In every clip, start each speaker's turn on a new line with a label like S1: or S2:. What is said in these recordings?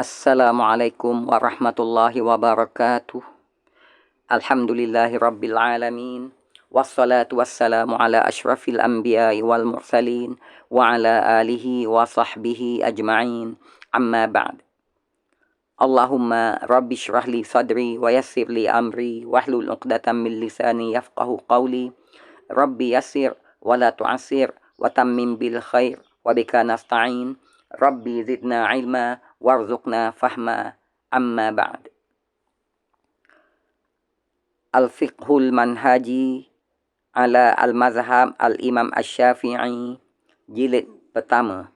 S1: Assalamualaikum warahmatullahi wabarakatuh. Alhamdulillahi rabbil alamin. Wassalatu wassalamu ala ashrafil anbiya'i wal mursalin wa ala alihi wa sahbihi ajma'in. Amma ba'd. Allahumma rabbi shrah li sadri wa yassir li amri wahlul 'uqdatam min lisani yafqahu qawli. Rabbi yassir wa la tu'assir wa tammim bil khair wa bika nasta'in. Rabbi zidna ilma warzuqna fahma. Amma ba'd. Al-fiqhul manhaji ala al-mazhab al-imam asy-syafi'i, jilid pertama.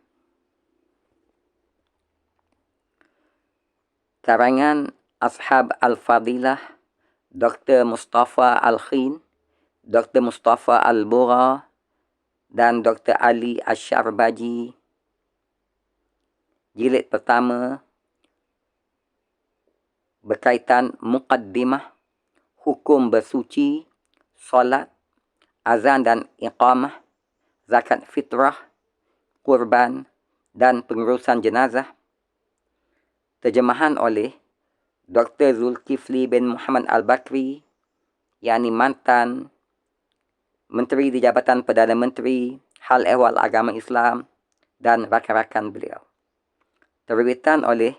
S1: Karangan Ashab al-Fadilah, Dr. Mustafa Al-Khin, Dr. Mustafa Al-Bura, dan Dr. Ali Asy-Syarbaji. Jilid pertama berkaitan muqaddimah, hukum bersuci, solat, azan dan iqamah, zakat fitrah, kurban dan pengurusan jenazah. Terjemahan oleh Dr. Zulkifli bin Muhammad Al-Bakri, yakni mantan Menteri di Jabatan Perdana Menteri Hal Ehwal Agama Islam dan rakan-rakan beliau. Terbitan oleh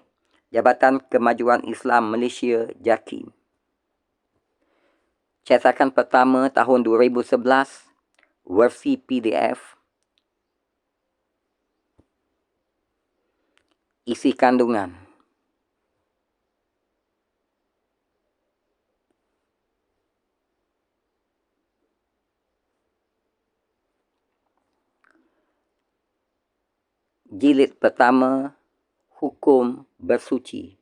S1: Jabatan Kemajuan Islam Malaysia JAKIM. Cetakan pertama tahun 2011, versi PDF. Isi kandungan. Jilid pertama, hukum bersuci.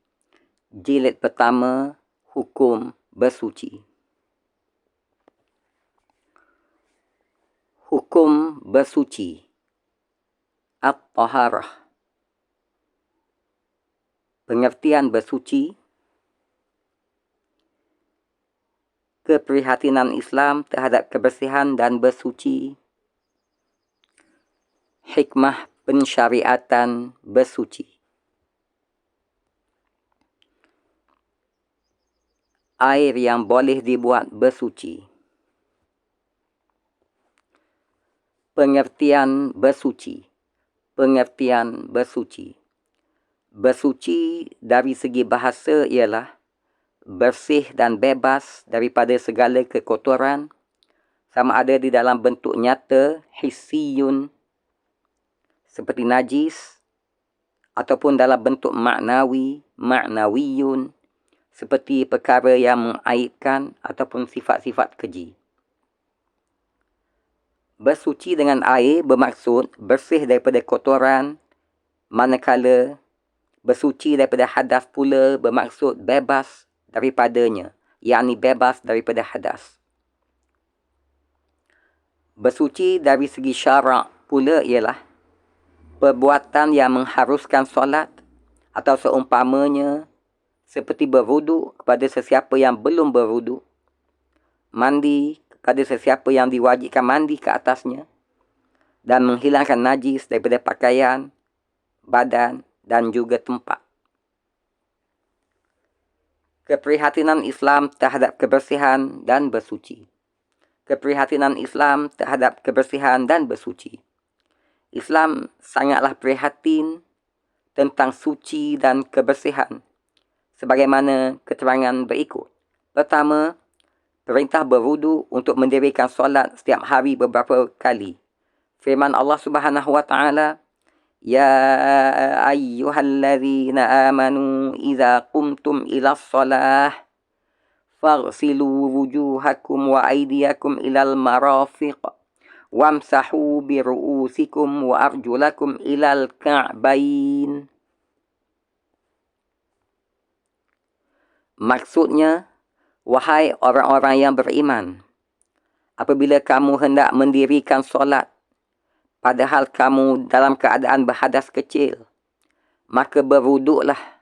S1: Jilid pertama, hukum bersuci. Hukum bersuci. At-taharah. Pengertian bersuci. Keprihatinan Islam terhadap kebersihan dan bersuci. Hikmah pensyariatan bersuci. Air yang boleh dibuat bersuci. Pengertian bersuci. Pengertian bersuci. Bersuci dari segi bahasa ialah bersih dan bebas daripada segala kekotoran, sama ada di dalam bentuk nyata, hissiyun, seperti najis, ataupun dalam bentuk maknawi, maknawiyun, seperti perkara yang mengaibkan ataupun sifat-sifat keji. Bersuci dengan air bermaksud bersih daripada kotoran, manakala bersuci daripada hadas pula bermaksud bebas daripadanya, yakni bebas daripada hadas. Bersuci dari segi syarak pula ialah perbuatan yang mengharuskan solat atau seumpamanya, seperti berwuduk kepada sesiapa yang belum berwuduk, mandi kepada sesiapa yang diwajibkan mandi ke atasnya, dan menghilangkan najis daripada pakaian, badan dan juga tempat. Keprihatinan Islam terhadap kebersihan dan bersuci. Keprihatinan Islam terhadap kebersihan dan bersuci. Islam sangatlah prihatin tentang suci dan kebersihan, sebagaimana keterangan berikut. Pertama, perintah berwudu untuk mendirikan solat setiap hari beberapa kali. Firman Allah Subhanahu wa taala, "Ya ayyuhallazina amanu idza qumtum ilas shalah faghsilu wujuhakum wa aydiyakum ilal marafiq wamsahu bi ru'usikum wa arjulakum ilal ka'bain." Maksudnya, wahai orang-orang yang beriman, apabila kamu hendak mendirikan solat, padahal kamu dalam keadaan berhadas kecil, maka berwuduklah,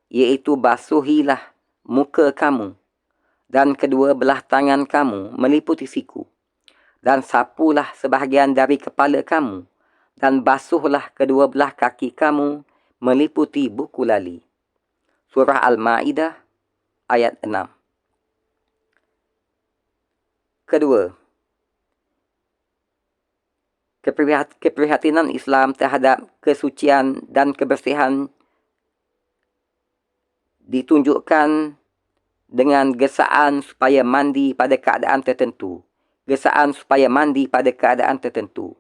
S1: iaitu basuhilah muka kamu dan kedua belah tangan kamu meliputi siku, dan sapulah sebahagian dari kepala kamu, dan basuhlah kedua belah kaki kamu meliputi buku lali. Surah Al-Ma'idah ayat 6. Kedua, keprihatinan Islam terhadap kesucian dan kebersihan ditunjukkan dengan gesaan supaya mandi pada keadaan tertentu. Gesaan supaya mandi pada keadaan tertentu.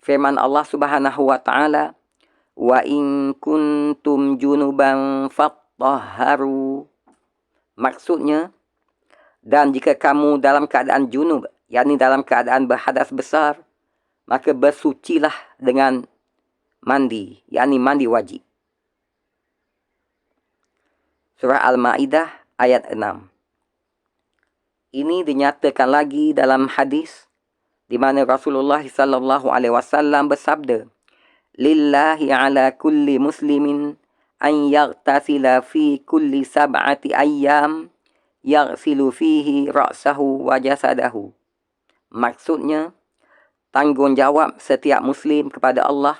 S1: Firman Allah Subhanahu wa taala, "Wa in kuntum junuban fattahharu." Maksudnya, dan jika kamu dalam keadaan junub, yakni dalam keadaan berhadas besar, maka bersucilah dengan mandi, yakni mandi wajib. Surah Al-Ma'idah ayat 6. Ini dinyatakan lagi dalam hadis di mana Rasulullah sallallahu alaihi wasallam bersabda, "Lillahi ala kulli muslimin an yaghtasila fi kulli sab'ati ayyam yaghsilu fihi ra'sahu wa jasadahu." Maksudnya, tanggungjawab setiap muslim kepada Allah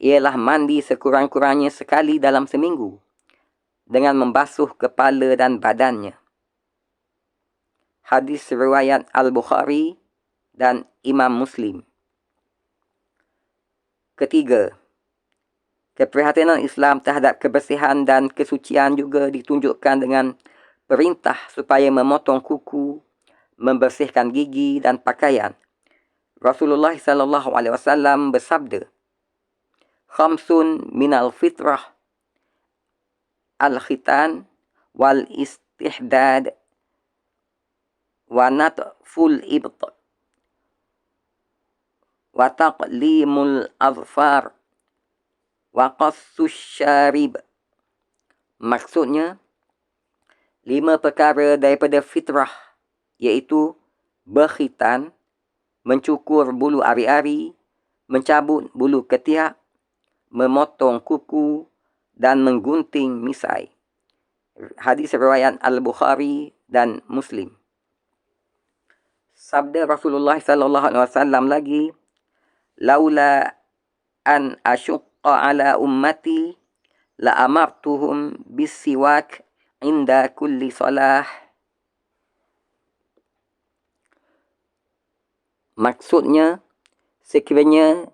S1: ialah mandi sekurang-kurangnya sekali dalam seminggu dengan membasuh kepala dan badannya. Hadis riwayat Al-Bukhari dan Imam Muslim. Ketiga, keprihatinan Islam terhadap kebersihan dan kesucian juga ditunjukkan dengan perintah supaya memotong kuku, membersihkan gigi dan pakaian. Rasulullah sallallahu alaihi wasallam bersabda, "Khamsun minal fitrah, al-khitan wal istihdad wa natful ibt wa taqlimul azfar wa qassus syarib." Maksudnya, 5 perkara daripada fitrah, iaitu berkhitan, mencukur bulu ari-ari, mencabut bulu ketiak, memotong kuku, dan menggunting misai. Hadis riwayat Al-Bukhari dan Muslim. Sabda Rasulullah sallallahu alaihi wasallam lagi, "Laula an asyqa ala ummati la amartuhum bis-siwak inda kulli salah." Maksudnya, sekiranya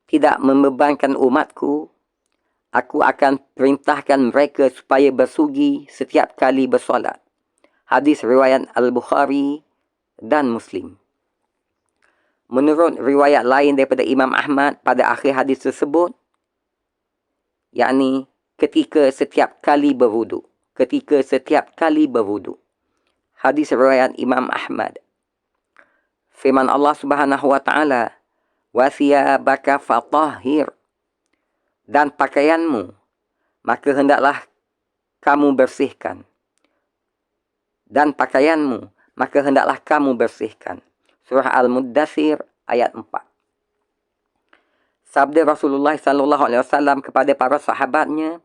S1: tidak membebankan umatku, aku akan perintahkan mereka supaya bersugi setiap kali bersolat. Hadis riwayat Al-Bukhari dan Muslim. Menurut riwayat lain daripada Imam Ahmad pada akhir hadis tersebut, yakni ketika setiap kali berwuduk. Ketika setiap kali berwuduk. Hadis riwayat Imam Ahmad. Firman Allah Subhanahu wa taala, "Wa thiyabaka fatahhir." Dan pakaianmu, maka hendaklah kamu bersihkan. Dan pakaianmu, maka hendaklah kamu bersihkan. Surah Al-Muddathir ayat 4. Sabda Rasulullah sallallahu alaihi wasallam kepada para sahabatnya,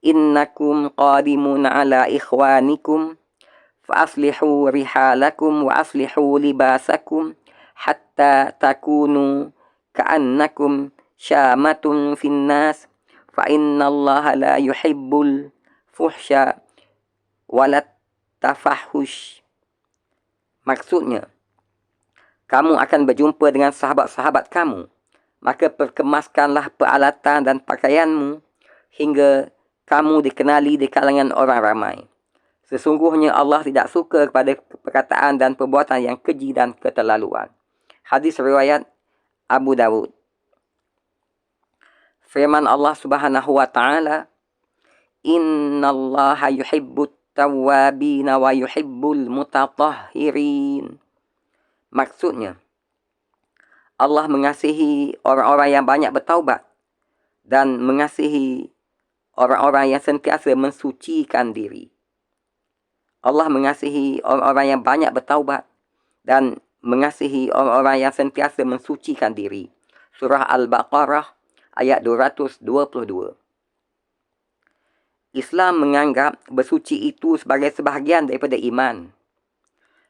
S1: "Innakum qadimun ala ikhwanikum fa aslihu rihalakum wa aslihu libasakum hatta takunu ka'annakum syamatun finnas fa innallaha la yuhibbul fuhsya walat tafahush." Maksudnya, kamu akan berjumpa dengan sahabat-sahabat kamu, maka perkemaskanlah peralatan dan pakaianmu hingga kamu dikenali di kalangan orang ramai. Sesungguhnya Allah tidak suka kepada perkataan dan perbuatan yang keji dan keterlaluan. Hadis riwayat Abu Dawud. Firman Allah Subhanahu wa taala, "Innallaha yuhibbut tawwabin wa yuhibbul mutatahhirin." Maksudnya, Allah mengasihi orang-orang yang banyak bertaubat dan mengasihi orang-orang yang sentiasa mensucikan diri. Allah mengasihi orang-orang yang banyak bertaubat dan mengasihi orang-orang yang sentiasa mensucikan diri. Surah Al-Baqarah ayat 222. Islam menganggap bersuci itu sebagai sebahagian daripada iman.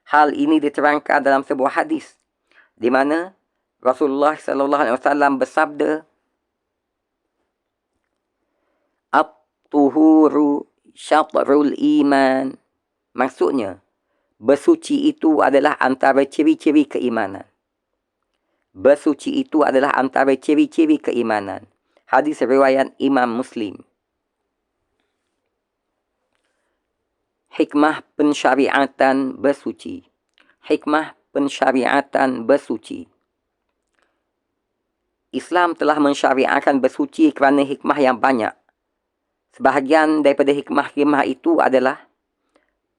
S1: Hal ini diterangkan dalam sebuah hadis di mana Rasulullah sallallahu alaihi wasallam bersabda, tuhuru syatrul iman. Maksudnya, bersuci itu adalah antara ciri-ciri keimanan. Bersuci itu adalah antara ciri-ciri keimanan. Hadis riwayat Imam Muslim. Hikmah pensyariatan bersuci. Hikmah pensyariatan bersuci. Islam telah mensyariatkan bersuci kerana hikmah yang banyak. Sebahagian daripada hikmah-hikmah itu adalah: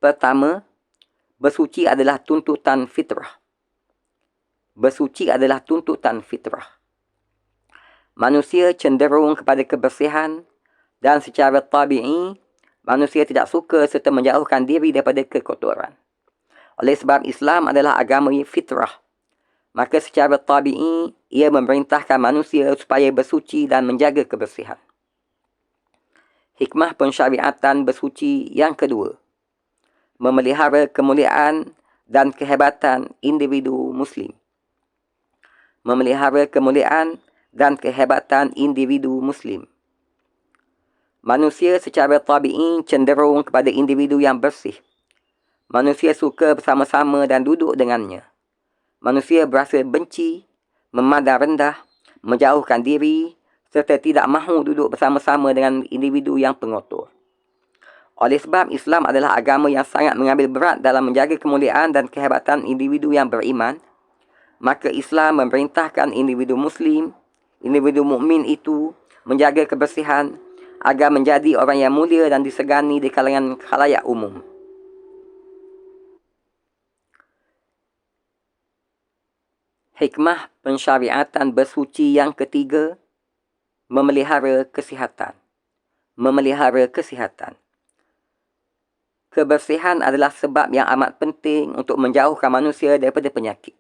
S1: pertama, bersuci adalah tuntutan fitrah. Bersuci adalah tuntutan fitrah. Manusia cenderung kepada kebersihan dan secara tabi'i, manusia tidak suka serta menjauhkan diri daripada kekotoran. Oleh sebab Islam adalah agama fitrah, maka secara tabi'i ia memerintahkan manusia supaya bersuci dan menjaga kebersihan. Hikmah pensyariatan bersuci yang kedua, memelihara kemuliaan dan kehebatan individu Muslim. Memelihara kemuliaan dan kehebatan individu Muslim. Manusia secara tabi'i cenderung kepada individu yang bersih. Manusia suka bersama-sama dan duduk dengannya. Manusia berasa benci, memandang rendah, menjauhkan diri serta tidak mahu duduk bersama-sama dengan individu yang pengotor. Oleh sebab Islam adalah agama yang sangat mengambil berat dalam menjaga kemuliaan dan kehebatan individu yang beriman, maka Islam memerintahkan individu Muslim, individu mukmin itu menjaga kebersihan agar menjadi orang yang mulia dan disegani di kalangan khalayak umum. Hikmah pensyariatan bersuci yang ketiga, memelihara kesihatan. Memelihara kesihatan. Kebersihan adalah sebab yang amat penting untuk menjauhkan manusia daripada penyakit.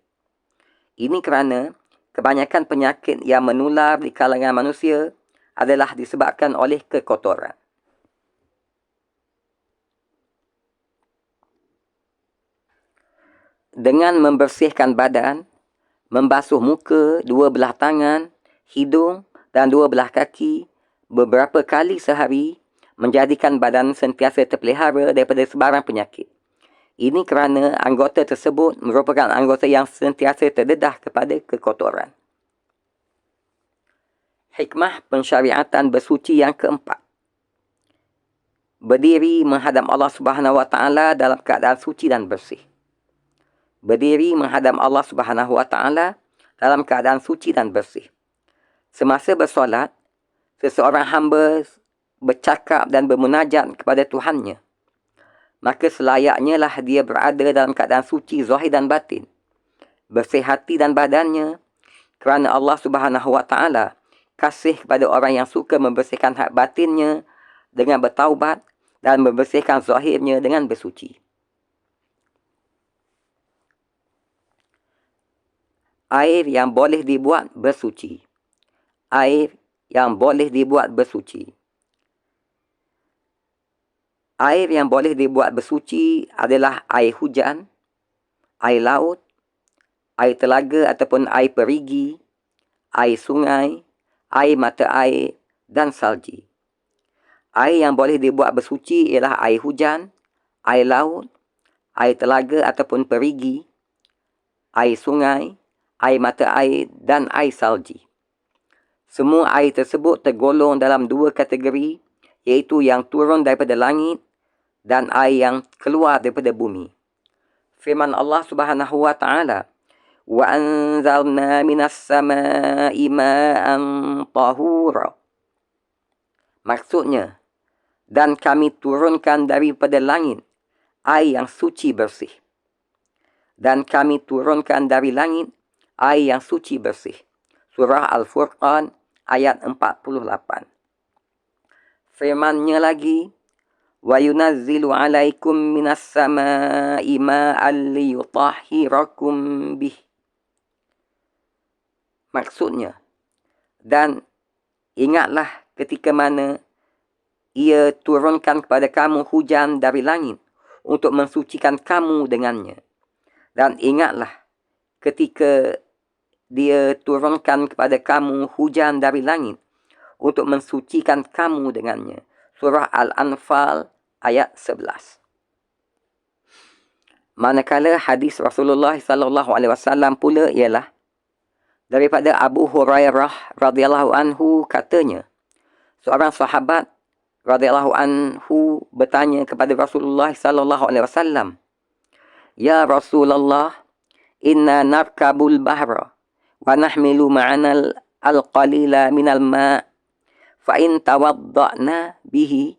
S1: Ini kerana kebanyakan penyakit yang menular di kalangan manusia adalah disebabkan oleh kekotoran. Dengan membersihkan badan, membasuh muka, dua belah tangan, hidung dan dua belah kaki beberapa kali sehari menjadikan badan sentiasa terpelihara daripada sebarang penyakit. Ini kerana anggota tersebut merupakan anggota yang sentiasa terdedah kepada kekotoran. Hikmah pensyariatan bersuci yang keempat, berdiri menghadap Allah Subhanahu Wa Taala dalam keadaan suci dan bersih. Berdiri menghadap Allah Subhanahu Wa Taala dalam keadaan suci dan bersih. Semasa bersolat, seseorang hamba bercakap dan bermunajat kepada Tuhannya, maka selayaknya lah dia berada dalam keadaan suci zahir dan batin, bersih hati dan badannya, kerana Allah Subhanahu Wa Taala kasih kepada orang yang suka membersihkan hak batinnya dengan bertaubat dan membersihkan zahirnya dengan bersuci. Air yang boleh dibuat bersuci. Air yang boleh dibuat bersuci. Air yang boleh dibuat bersuci adalah air hujan, air laut, air telaga ataupun air perigi, air sungai, air mata air dan salji. Air yang boleh dibuat bersuci ialah air hujan, air laut, air telaga ataupun perigi, air sungai, air mata air dan air salji. Semua air tersebut tergolong dalam dua kategori, iaitu yang turun daripada langit dan air yang keluar daripada bumi. Firman Allah Subhanahu Wa Taala, "Wa anzalna minas samaa'i ma'an tahura." Maksudnya, dan kami turunkan daripada langit air yang suci bersih. Dan kami turunkan dari langit air yang suci bersih. Surah Al-Furqan ayat 48. Firman-Nya lagi, wa yunazzilu 'alaikum minas samaa'i ma'an liyutahhirakum bih. Maksudnya, dan ingatlah ketika mana ia turunkan kepada kamu hujan dari langit untuk mensucikan kamu dengannya. Dan ingatlah ketika dia turunkan kepada kamu hujan dari langit untuk mensucikan kamu dengannya. surah Al-Anfal ayat 11. Manakala hadis Rasulullah sallallahu alaihi wasallam pula ialah daripada Abu Hurairah radhiyallahu anhu, katanya, seorang sahabat radhiyallahu anhu bertanya kepada Rasulullah sallallahu alaihi wasallam, "Ya Rasulullah, inna narkabul bahra wa nahmilu ma'ana al-qalila minal ma' fa in tawadda'na bihi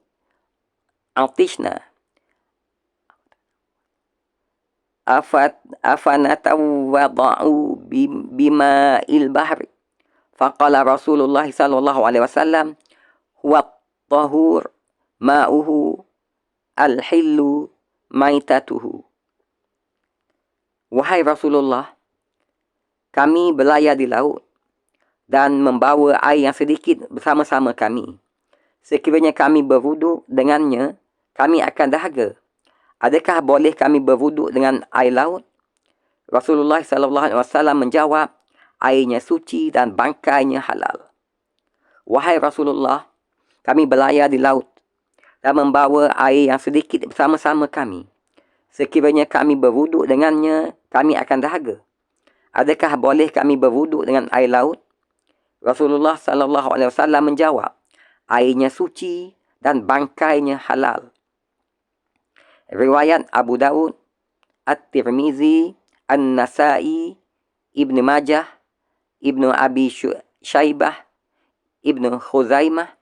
S1: atishna afanatawadda'u bima'il bahri." Faqala Rasulullah sallallahu alaihi wasallam, "Huwa tahur ma'uhu al-hillu maitatuhu." Wahai Rasulullah, kami berlayar di laut dan membawa air yang sedikit bersama-sama kami. Sekiranya kami berwuduk dengannya, kami akan dahaga. Adakah boleh kami berwuduk dengan air laut? Rasulullah sallallahu alaihi wasallam menjawab, airnya suci dan bangkainya halal. Wahai Rasulullah, kami berlayar di laut dan membawa air yang sedikit bersama-sama kami. Sekiranya kami berwuduk dengannya, kami akan dahaga. Adakah boleh kami berwuduk dengan air laut? Rasulullah sallallahu alaihi wasallam menjawab, airnya suci dan bangkainya halal. Riwayat Abu Daud, At-Tirmizi, An-Nasai, Ibn Majah, Ibn Abi Syaibah, Ibn Khuzaimah,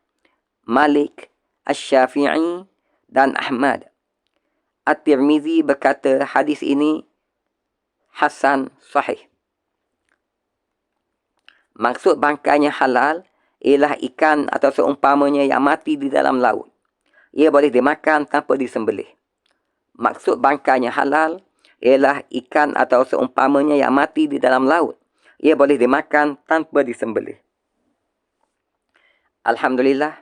S1: Malik, Asy-Syafi'i dan Ahmad. At-Tirmizi berkata hadis ini hasan sahih. Maksud bangkainya halal ialah ikan atau seumpamanya yang mati di dalam laut. Ia boleh dimakan tanpa disembelih. Maksud bangkainya halal ialah ikan atau seumpamanya yang mati di dalam laut. Ia boleh dimakan tanpa disembelih. Alhamdulillah,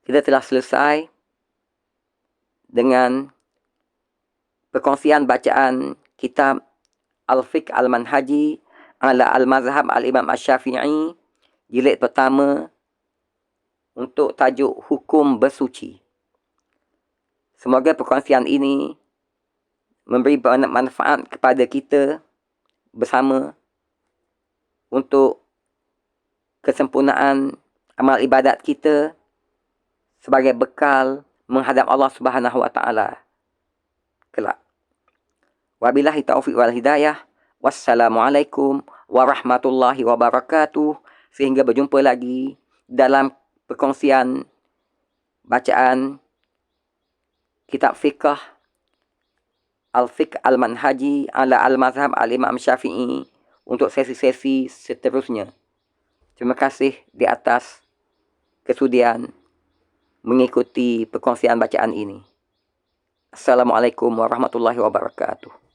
S1: kita telah selesai dengan perkongsian bacaan kitab Al-Fiqh Al-Manhaji ala Al-Mazhab Al-Imam Asy-Syafi'i, jilid pertama, untuk tajuk Hukum Bersuci. Semoga perkongsian ini memberi manfaat kepada kita bersama untuk kesempurnaan amal ibadat kita sebagai bekal menghadap Allah Subhanahu wa taala kelak. Wabillahi taufiq wal hidayah. Wassalamualaikum warahmatullahi wabarakatuh. Sehingga berjumpa lagi dalam perkongsian bacaan kitab fiqh Al-Fiqh Al-Manhaji ala Al-Mazhab Al-Imam Syafi'i untuk sesi-sesi seterusnya. Terima kasih di atas kesudian mengikuti perkongsian bacaan ini. Assalamualaikum warahmatullahi wabarakatuh.